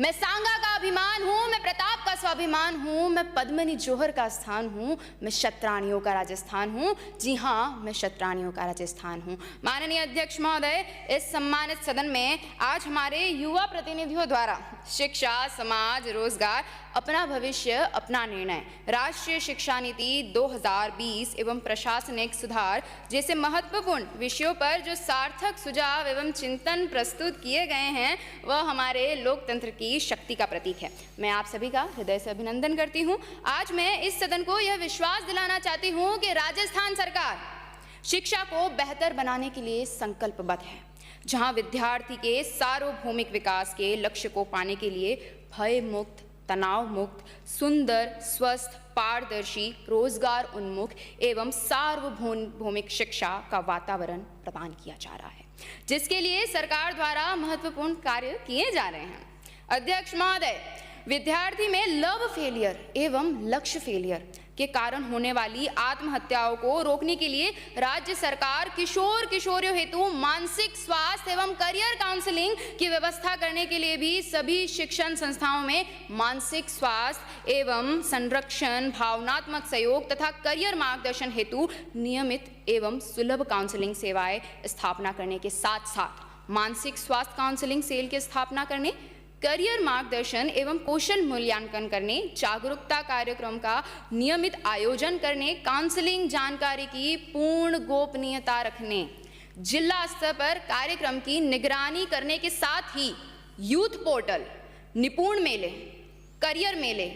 मैं सांगा का अभिमान हूँ, मैं प्रताप का स्वाभिमान हूँ, मैं पद्मिनी जौहर का स्थान हूँ, मैं क्षत्राणियों का राजस्थान हूँ। जी हाँ, मैं क्षत्राणियों का राजस्थान हूँ। माननीय अध्यक्ष महोदय, इस सम्मानित सदन में आज हमारे युवा प्रतिनिधियों द्वारा शिक्षा, समाज, रोजगार, अपना भविष्य, अपना निर्णय, राष्ट्रीय शिक्षा नीति 2020 एवं प्रशासनिक सुधार जैसे महत्वपूर्ण विषयों पर जो सार्थक सुझाव एवं चिंतन प्रस्तुत किए गए हैं, वह हमारे लोकतंत्र की शक्ति का प्रतीक है। मैं आप सभी का हृदय से अभिनंदन करती हूँ। आज मैं इस सदन को यह विश्वास दिलाना चाहती हूँ कि राजस्थान सरकार शिक्षा को बेहतर बनाने के लिए संकल्पबद्ध है, जहाँ विद्यार्थी के सार्वभौमिक विकास के लक्ष्य को पाने के लिए भय मुक्त, तनाव मुक्त, सुंदर, स्वस्थ, पारदर्शी, रोजगार उन्मुख एवं सार्वभौमिक शिक्षा का वातावरण प्रदान किया जा रहा है, जिसके लिए सरकार द्वारा महत्वपूर्ण कार्य किए जा रहे हैं। अध्यक्ष महोदय, विद्यार्थी में लव फेलियर एवं लक्ष्य फेलियर के कारण होने वाली आत्महत्याओं को रोकने के लिए राज्य सरकार किशोर किशोरियों हेतु मानसिक स्वास्थ्य एवं करियर काउंसलिंग की व्यवस्था करने के लिए भी सभी शिक्षण संस्थाओं में मानसिक स्वास्थ्य एवं संरक्षण, भावनात्मक सहयोग तथा करियर मार्गदर्शन हेतु नियमित एवं सुलभ काउंसलिंग सेवाएं स्थापना करने के साथ साथ मानसिक स्वास्थ्य काउंसलिंग सेल की स्थापना करने, करियर मार्गदर्शन एवं कौशल मूल्यांकन करने, जागरूकता कार्यक्रम का नियमित आयोजन करने, काउंसलिंग जानकारी की पूर्ण गोपनीयता रखने, जिला स्तर पर कार्यक्रम की निगरानी करने के साथ ही यूथ पोर्टल, निपुण मेले, करियर मेले,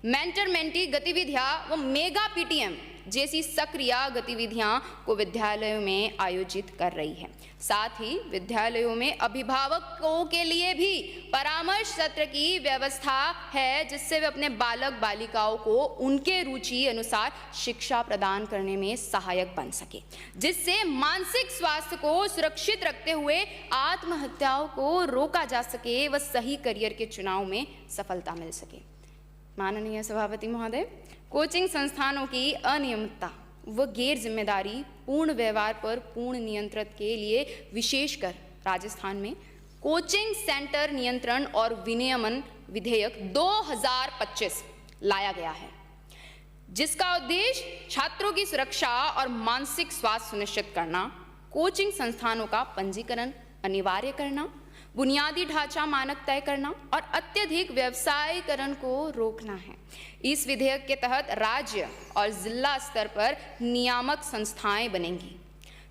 मेंटर मेंटी गतिविधियां व मेगा पीटीएम जैसी सक्रिय गतिविधियां को विद्यालयों में आयोजित कर रही है। साथ ही विद्यालयों में अभिभावकों के लिए भी परामर्श सत्र की व्यवस्था है, जिससे वे अपने बालक बालिकाओं को उनके रुचि अनुसार शिक्षा प्रदान करने में सहायक बन सके, जिससे मानसिक स्वास्थ्य को सुरक्षित रखते हुए आत्महत्याओं को रोका जा सके व सही करियर के चुनाव में सफलता मिल सके। माननीय सभापति महोदय, कोचिंग संस्थानों की अनियमितता व गैर जिम्मेदारी पूर्ण व्यवहार पर पूर्ण नियंत्रण के लिए विशेषकर राजस्थान में कोचिंग सेंटर नियंत्रण और विनियमन विधेयक 2025 लाया गया है, जिसका उद्देश्य छात्रों की सुरक्षा और मानसिक स्वास्थ्य सुनिश्चित करना, कोचिंग संस्थानों का पंजीकरण अनिवार्य करना, बुनियादी ढांचा मानक तय करना और अत्यधिक व्यवसायीकरण को रोकना है। इस विधेयक के तहत राज्य और जिला स्तर पर नियामक संस्थाएं बनेंगी,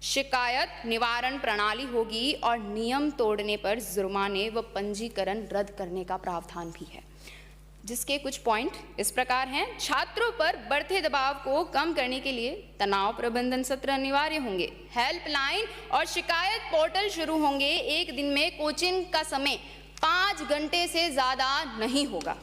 शिकायत निवारण प्रणाली होगी और नियम तोड़ने पर जुर्माने व पंजीकरण रद्द करने का प्रावधान भी है, जिसके कुछ पॉइंट इस प्रकार हैं। छात्रों पर बढ़ते दबाव को कम करने के लिए तनाव प्रबंधन सत्र अनिवार्य होंगे, हेल्पलाइन और शिकायत पोर्टल शुरू होंगे। एक दिन में कोचिंग का समय 5 घंटे से ज़्यादा नहीं होगा।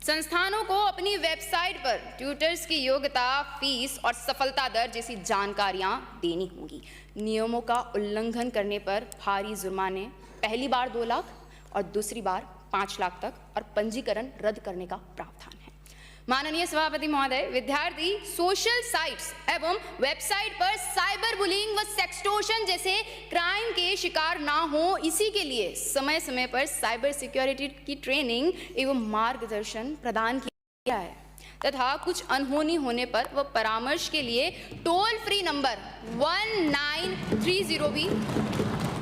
संस्थानों को अपनी वेबसाइट पर ट्यूटर्स की योग्यता, फीस और सफलता दर जैसी जानकारियां देनी होंगी। नियमों का उल्लंघन करने पर भारी जुर्माने, पहली बार 2 लाख और दूसरी बार 5 लाख तक और पंजीकरण रद्द करने का प्रावधान है। माननीय सभापति महोदय, विद्यार्थी सोशल साइट्स एवं वेबसाइट पर साइबर बुलिंग व सेक्सटोर्शन जैसे क्राइम के शिकार ना हो, इसी के लिए समय समय पर साइबर सिक्योरिटी की ट्रेनिंग एवं मार्गदर्शन प्रदान किया है तथा कुछ अनहोनी होने पर वह परामर्श के लिए टोल फ्री नंबर 1930 भी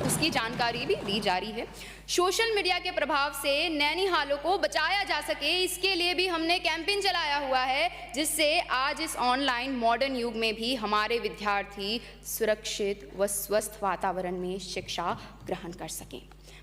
उसकी जानकारी भी दी जा रही है। सोशल मीडिया के प्रभाव से नैनीहालों को बचाया जा सके, इसके लिए भी हमने कैंपेन चलाया हुआ है, जिससे आज इस ऑनलाइन मॉडर्न युग में भी हमारे विद्यार्थी सुरक्षित व स्वस्थ वातावरण में शिक्षा ग्रहण कर सकें।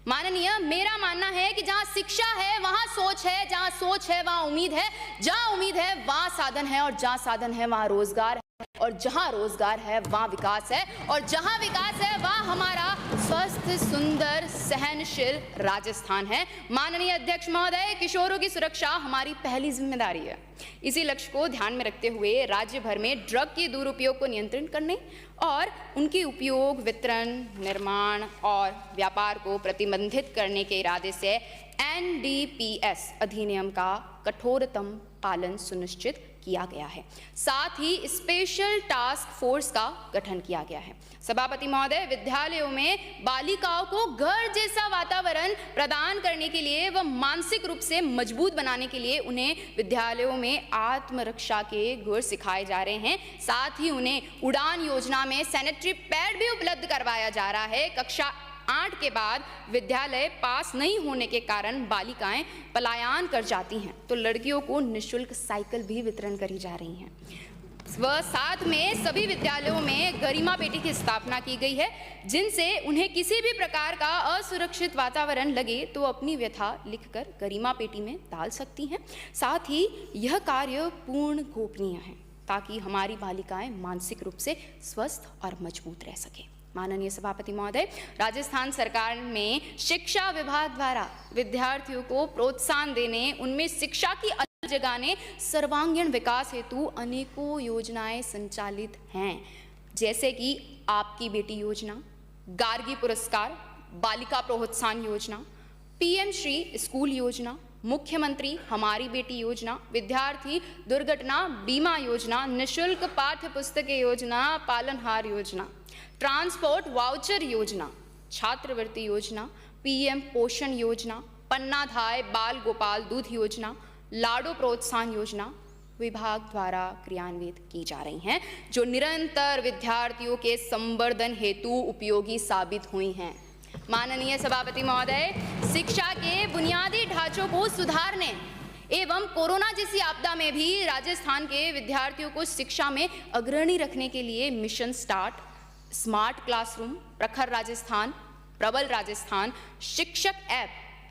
माननीय, मेरा मानना है कि जहाँ शिक्षा है वहाँ सोच है, जहाँ सोच है वहाँ उम्मीद है, जहाँ उम्मीद है वहाँ साधन है और जहाँ साधन है वहाँ रोजगार है और जहाँ रोजगार है वहाँ विकास है और जहाँ विकास है वहाँ हमारा स्वस्थ, सुंदर, सहनशील राजस्थान है। माननीय अध्यक्ष महोदय, किशोरों की सुरक्षा हमारी पहली जिम्मेदारी है। इसी लक्ष्य को ध्यान में रखते हुए राज्य भर में ड्रग के दुरुपयोग को नियंत्रित करने और उनके उपयोग, वितरण, निर्माण और व्यापार को प्रतिबंधित करने के इरादे से NDPS अधिनियम का कठोरतम पालन सुनिश्चित किया गया है। साथ ही स्पेशल टास्क फोर्स का गठन किया गया है। सभापति महोदय, विद्यालयों में बालिकाओं को घर जैसा वातावरण प्रदान करने के लिए व मानसिक रूप से मजबूत बनाने के लिए उन्हें विद्यालयों में आत्मरक्षा के गुण सिखाए जा रहे हैं। साथ ही उन्हें उड़ान योजना में सैनिटरी पैड भी उपलब्ध करवाया जा रहा है। कक्षा 8 के बाद विद्यालय पास नहीं होने के कारण बालिकाएं पलायन कर जाती हैं, तो लड़कियों को निःशुल्क साइकिल भी वितरण करी जा रही हैं। वह साथ में सभी विद्यालयों में गरिमा पेटी की स्थापना की गई है, जिनसे उन्हें किसी भी प्रकार का असुरक्षित वातावरण लगे तो अपनी व्यथा लिखकर गरिमा पेटी में डाल सकती हैं। साथ ही यह कार्य पूर्ण गोपनीय है ताकि हमारी बालिकाएं मानसिक रूप से स्वस्थ और मजबूत रह सकें। माननीय सभापति महोदय, राजस्थान सरकार में शिक्षा विभाग द्वारा विद्यार्थियों को प्रोत्साहन देने, उनमें शिक्षा की अलख जगाने, सर्वांगीण विकास हेतु अनेकों योजनाएं संचालित हैं, जैसे कि आपकी बेटी योजना, गार्गी पुरस्कार, बालिका प्रोत्साहन योजना, PM श्री स्कूल योजना, मुख्यमंत्री हमारी बेटी योजना, विद्यार्थी दुर्घटना बीमा योजना, निःशुल्क पाठ्य पुस्तक योजना, पालनहार योजना, ट्रांसपोर्ट वाउचर योजना, छात्रवृत्ति योजना, PM पोषण योजना, पन्नाधाय बाल गोपाल दूध योजना, लाडो प्रोत्साहन योजना विभाग द्वारा क्रियान्वित की जा रही हैं, जो निरंतर विद्यार्थियों के संवर्धन हेतु उपयोगी साबित हुई हैं। माननीय सभापति महोदय, शिक्षा के बुनियादी ढांचों को सुधारने एवं कोरोना जैसी आपदा में भी राजस्थान के विद्यार्थियों को शिक्षा में अग्रणी रखने के लिए मिशन स्टार्ट, स्मार्ट क्लासरूम, प्रखर राजस्थान, प्रबल राजस्थान, शिक्षक ऐप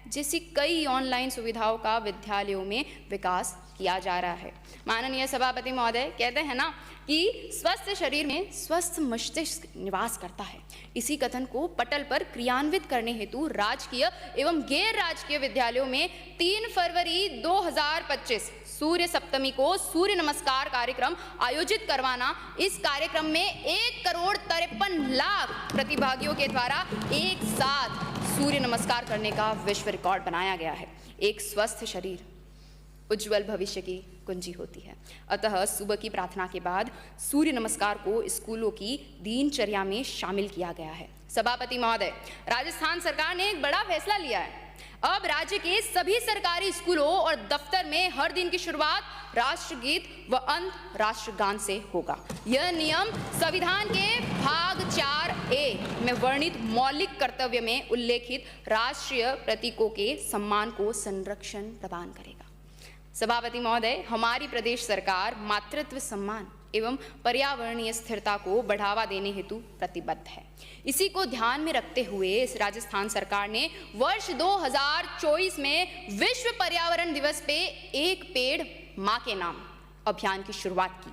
जैसी कई ऑनलाइन सुविधाओं का विद्यालयों में विकास किया जा रहा है। माननीय सभापति महोदय, कहते हैं ना कि स्वस्थ शरीर में स्वस्थ मस्तिष्क निवास करता है। इसी कथन को पटल पर क्रियान्वित करने हेतु राजकीय एवं गैर राजकीय विद्यालयों में 3 फरवरी 2025 सूर्य सप्तमी को सूर्य नमस्कार कार्यक्रम आयोजित करवाना, इस कार्यक्रम में 1,53,00,000 प्रतिभागियों के द्वारा एक साथ सूर्य नमस्कार करने का विश्व रिकॉर्ड बनाया गया है। एक स्वस्थ शरीर उज्जवल भविष्य की कुंजी होती है। अतः सुबह की प्रार्थना के बाद सूर्य नमस्कार को स्कूलों की दिनचर्या में शामिल किया गया है। सभापति महोदय, राजस्थान सरकार ने एक बड़ा फैसला लिया है। अब राज्य के सभी सरकारी स्कूलों और दफ्तर में हर दिन की शुरुआत राष्ट्रगीत व अंत राष्ट्रगान से होगा। यह नियम संविधान के भाग 4A में वर्णित मौलिक कर्तव्य में उल्लेखित राष्ट्रीय प्रतीकों के सम्मान को संरक्षण प्रदान करेगा। सभापति महोदय, हमारी प्रदेश सरकार मातृत्व सम्मान एवं पर्यावरणीय स्थिरता को बढ़ावा देने हेतु प्रतिबद्ध है। इसी को ध्यान में रखते हुए इस राजस्थान सरकार ने वर्ष 2024 में विश्व पर्यावरण दिवस पे एक पेड़ मां के नाम अभियान की शुरुआत की।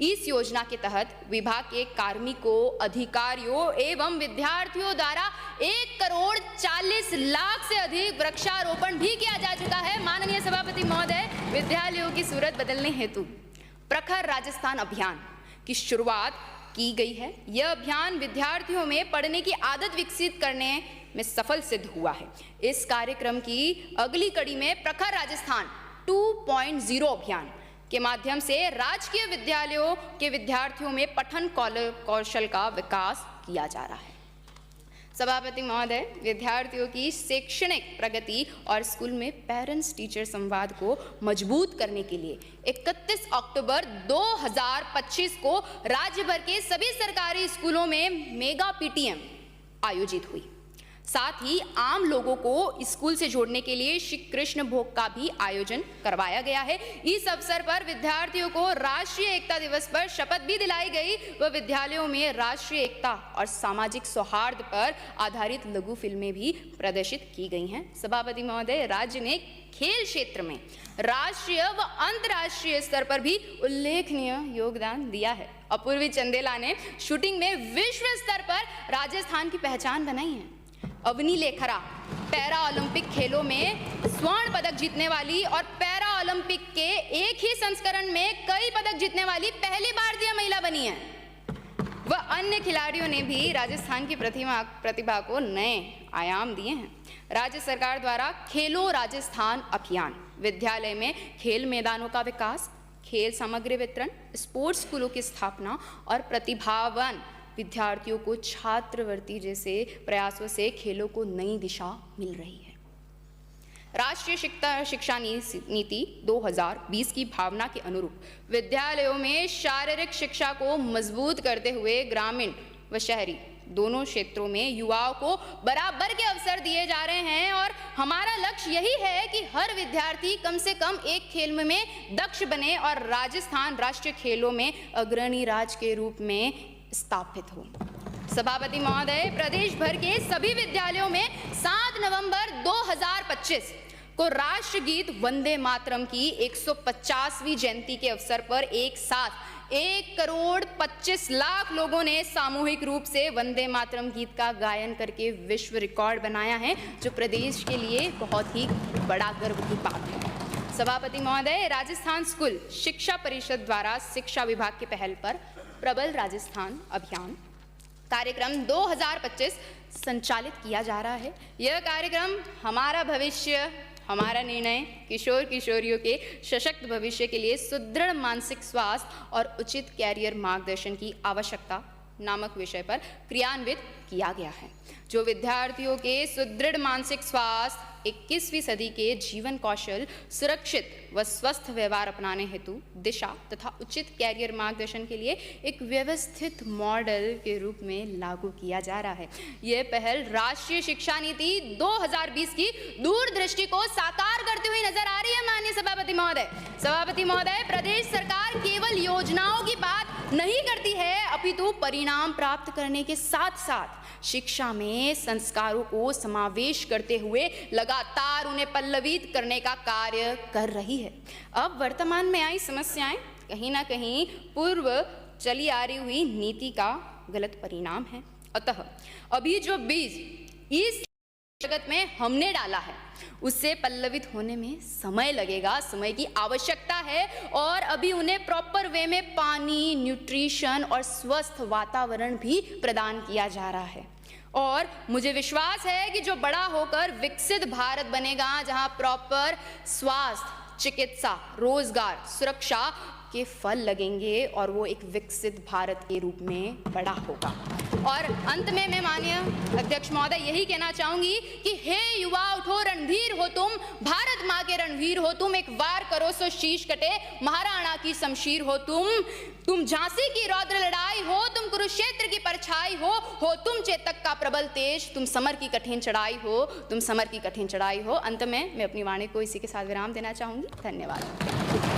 इस योजना के तहत विभाग के कार्मिकों, अधिकारियों एवं विद्यार्थियों द्वारा 1,40,00,000 से अधिक वृक्षारोपण भी किया जा चुका है। माननीय सभापति महोदय, विद्यालयों की सूरत बदलने हेतु प्रखर राजस्थान अभियान की शुरुआत की गई है। यह अभियान विद्यार्थियों में पढ़ने की आदत विकसित करने में सफल सिद्ध हुआ है। इस कार्यक्रम की अगली कड़ी में प्रखर राजस्थान 2.0 अभियान के माध्यम से राजकीय विद्यालयों के विद्यार्थियों में पठन कौशल का विकास किया जा रहा है। सभापति महोदय, विद्यार्थियों की शैक्षणिक प्रगति और स्कूल में पेरेंट्स टीचर संवाद को मजबूत करने के लिए 31 अक्टूबर 2025 को राज्य भर के सभी सरकारी स्कूलों में मेगा PTM आयोजित हुई। साथ ही आम लोगों को स्कूल से जोड़ने के लिए श्री कृष्ण भोग का भी आयोजन करवाया गया है। इस अवसर पर विद्यार्थियों को राष्ट्रीय एकता दिवस पर शपथ भी दिलाई गई व विद्यालयों में राष्ट्रीय एकता और सामाजिक सौहार्द पर आधारित लघु फिल्में भी प्रदर्शित की गई हैं। सभापति महोदय, राज्य ने खेल क्षेत्र में राष्ट्रीय व अंतर्राष्ट्रीय स्तर पर भी उल्लेखनीय योगदान दिया है। अपूर्वी चंदेला ने शूटिंग में विश्व स्तर पर राजस्थान की पहचान बनाई है। अवनी लेखरा पैरा ओलंपिक खेलों में स्वर्ण पदक जीतने वाली और पैरा ओलंपिक के एक ही संस्करण में कई पदक जीतने वाली पहली भारतीय महिला बनी है। वह अन्य खिलाड़ियों ने भी राजस्थान की प्रतिभा को नए आयाम दिए हैं। राज्य सरकार द्वारा खेलो राजस्थान अभियान, विद्यालय में खेल मैदानों का विकास, खेल सामग्री वितरण, स्पोर्ट्स स्कूलों की स्थापना और प्रतिभावान विद्यार्थियों को छात्रवृत्ति जैसे प्रयासों से खेलों को नई दिशा मिल रही है। राष्ट्रीय शिक्षा नीति 2020 की भावना के अनुरूप विद्यालयों में शारीरिक शिक्षा को मजबूत करते हुए ग्रामीण व शहरी दोनों क्षेत्रों में युवाओं को बराबर के अवसर दिए जा रहे हैं और हमारा लक्ष्य यही है कि हर विद्यार्थी कम से कम एक खेल में दक्ष बने और राजस्थान राष्ट्रीय खेलों में अग्रणी राज्य के रूप में स्थापित हो। सभापति महोदय, प्रदेश भर के सभी विद्यालयों में 7 नवंबर 2025 को राष्ट्रगीत वंदे मातरम की 150वीं जयंती के अवसर पर एक साथ 1,25,00,000 लोगों ने सामूहिक रूप से वंदे मातरम गीत का गायन करके विश्व रिकॉर्ड बनाया है, जो प्रदेश के लिए बहुत ही बड़ा गर्व की बात है। सभापति महोदय, राजस्थान स्कूल शिक्षा परिषद द्वारा शिक्षा विभाग की पहल पर प्रबल राजस्थान अभियान कार्यक्रम 2025 संचालित किया जा रहा है। यह कार्यक्रम हमारा भविष्य, हमारा निर्णय, किशोर किशोरियों के सशक्त भविष्य के लिए सुदृढ़ मानसिक स्वास्थ्य और उचित कैरियर मार्गदर्शन की आवश्यकता नामक विषय पर क्रियान्वित किया गया है, जो विद्यार्थियों के सुदृढ़ मानसिक स्वास्थ्य, 21वीं सदी के जीवन कौशल, सुरक्षित व स्वस्थ व्यवहार अपनाने हेतु दिशा तथा उचित कैरियर मार्गदर्शन के लिए एक व्यवस्थित मॉडल के रूप में लागू किया जा रहा है। यह पहल राष्ट्रीय शिक्षा नीति 2020 की दूरदृष्टि को साकार करती हुई नजर आ रही है। माननीय सभापति महोदय, प्रदेश सरकार केवल योजनाओं की बात नहीं करती है, अपितु परिणाम प्राप्त करने के साथ साथ शिक्षा में संस्कारों को समावेश करते हुए लगातार उन्हें पल्लवित करने का कार्य कर रही है। अब वर्तमान में आई समस्याएं कहीं ना कहीं पूर्व चली आ रही हुई नीति का गलत परिणाम है। अतः अभी जो बीज इस जगत में हमने डाला है, उससे पल्लवित होने में समय लगेगा, समय की आवश्यकता है और अभी उन्हें प्रॉपर वे में पानी, न्यूट्रिशन और स्वस्थ वातावरण भी प्रदान किया जा रहा है। और मुझे विश्वास है कि जो बड़ा होकर विकसित भारत बनेगा, जहां प्रॉपर स्वास्थ्य, चिकित्सा, रोजगार, सुरक्षा के फल लगेंगे और वो एक विकसित भारत के रूप में बड़ा होगा। और अंत में मैं माननीय अध्यक्ष महोदय यही कहना चाहूंगी कि हे युवा उठो, रणधीर हो तुम, भारत माँ के रणवीर हो तुम, एक वार करो सो शीश कटे, महाराणा की शमशीर हो तुम झांसी की रौद्र लड़ाई हो, तुम कुरुक्षेत्र की परछाई हो तुम चेतक का प्रबल तेज, तुम समर की कठिन चढ़ाई हो, अंत में मैं अपनी वाणी को इसी के साथ विराम देना चाहूंगी। धन्यवाद।